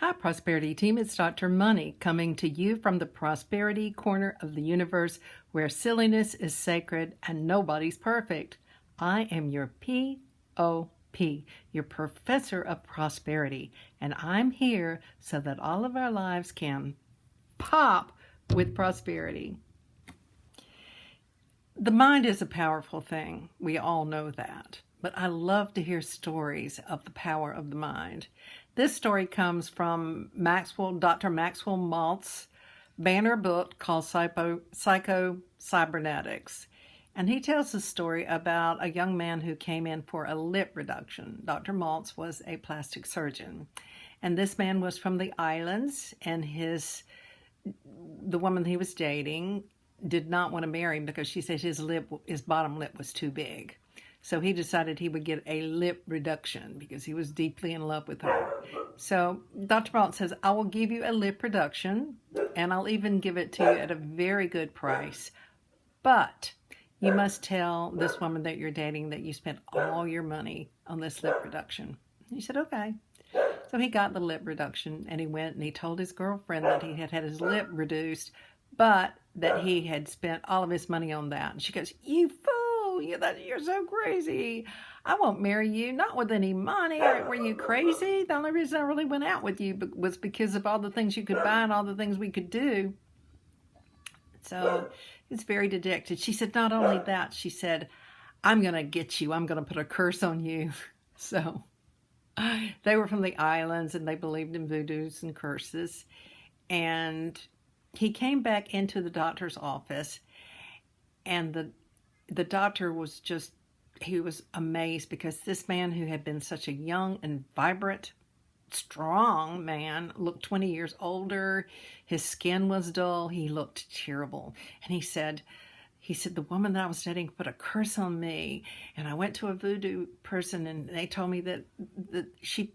Hi, Prosperity Team. It's Dr. Money coming to you from the prosperity corner of the universe where silliness is sacred and nobody's perfect. I am your POP, your Professor of Prosperity, and I'm here so that all of our lives can pop with prosperity. The mind is a powerful thing. We all know that. But I love to hear stories of the power of the mind. This story comes from Dr. Maxwell Maltz's banner book called Psycho-Cybernetics. And he tells a story about a young man who came in for a lip reduction. Dr. Maltz was a plastic surgeon. And this man was from the islands, and the woman he was dating did not want to marry him because she said his bottom lip was too big. So he decided he would get a lip reduction because he was deeply in love with her. So Dr. Maltz says, I will give you a lip reduction, and I'll even give it to you at a very good price. But you must tell this woman that you're dating that you spent all your money on this lip reduction. He said, okay. So he got the lip reduction, and he went and he told his girlfriend that he had had his lip reduced, but that he had spent all of his money on that. And she goes, you fool, you're so crazy. I won't marry you, not with any money. Were you crazy? The only reason I really went out with you was because of all the things you could buy and all the things we could do. So he's very dejected. She said, not only that, she said, I'm going to get you. I'm going to put a curse on you. So they were from the islands, and they believed in voodoos and curses. And he came back into the doctor's office, and the doctor was he was amazed because this man who had been such a young and vibrant, strong man looked 20 years older. His skin was dull. He looked terrible. And he said, the woman that I was dating put a curse on me, and I went to a voodoo person, and they told me that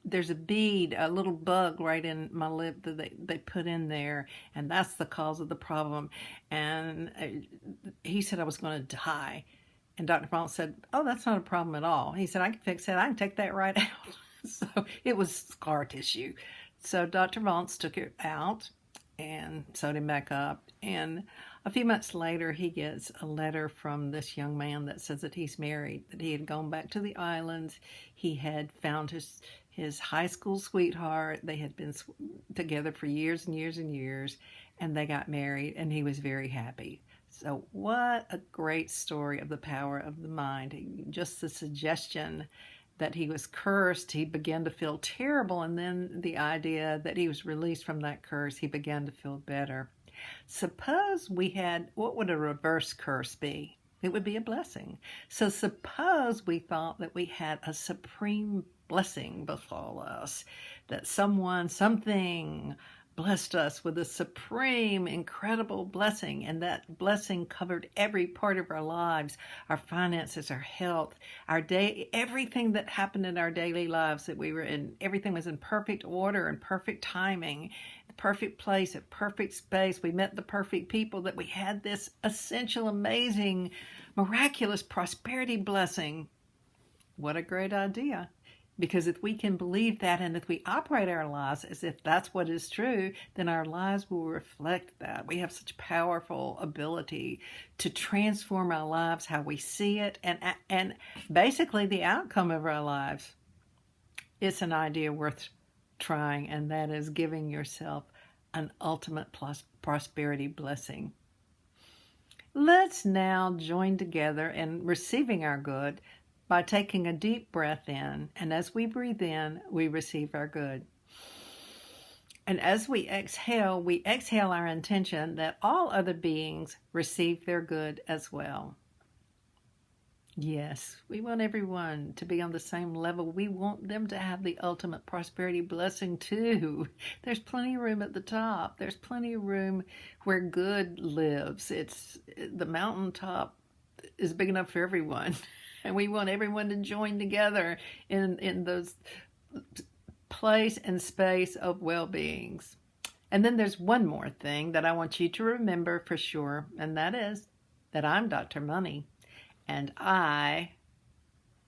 there's a bead, a little bug right in my lip that they put in there, and that's the cause of the problem. And he said I was going to die. And Dr. Maltz said, oh, that's not a problem at all. He said, I can fix it. I can take that right out. So it was scar tissue. So Dr. Maltz took it out and sewed him back up. And a few months later, he gets a letter from this young man that says that he's married, that he had gone back to the islands. He had found his high school sweetheart. They had been together for years and years and years, and they got married, and he was very happy. So what a great story of the power of the mind. Just the suggestion that he was cursed, he began to feel terrible, and then the idea that he was released from that curse, he began to feel better. Suppose what would a reverse curse be? It would be a blessing. So suppose we thought that we had a supreme blessing befall us, that something blessed us with a supreme, incredible blessing, and that blessing covered every part of our lives, our finances, our health, everything that happened in our daily lives, that we were in, everything was in perfect order and perfect timing, the perfect place, at perfect space. We met the perfect people, that we had this essential, amazing, miraculous prosperity blessing. What a great idea. Because if we can believe that, and if we operate our lives as if that's what is true, then our lives will reflect that. We have such powerful ability to transform our lives, how we see it, and basically the outcome of our lives. It's an idea worth trying, and that is giving yourself an ultimate prosperity blessing. Let's now join together in receiving our good by taking a deep breath in, and as we breathe in, we receive our good. And as we exhale our intention that all other beings receive their good as well. Yes, we want everyone to be on the same level. We want them to have the ultimate prosperity blessing too. There's plenty of room at the top. There's plenty of room where good lives. The mountaintop is big enough for everyone. And we want everyone to join together in those place and space of well-beings. And then there's one more thing that I want you to remember for sure, and that is that I'm Dr. Money, and I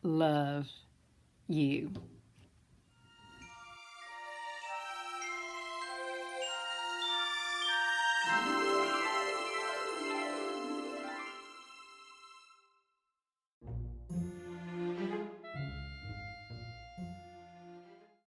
love you.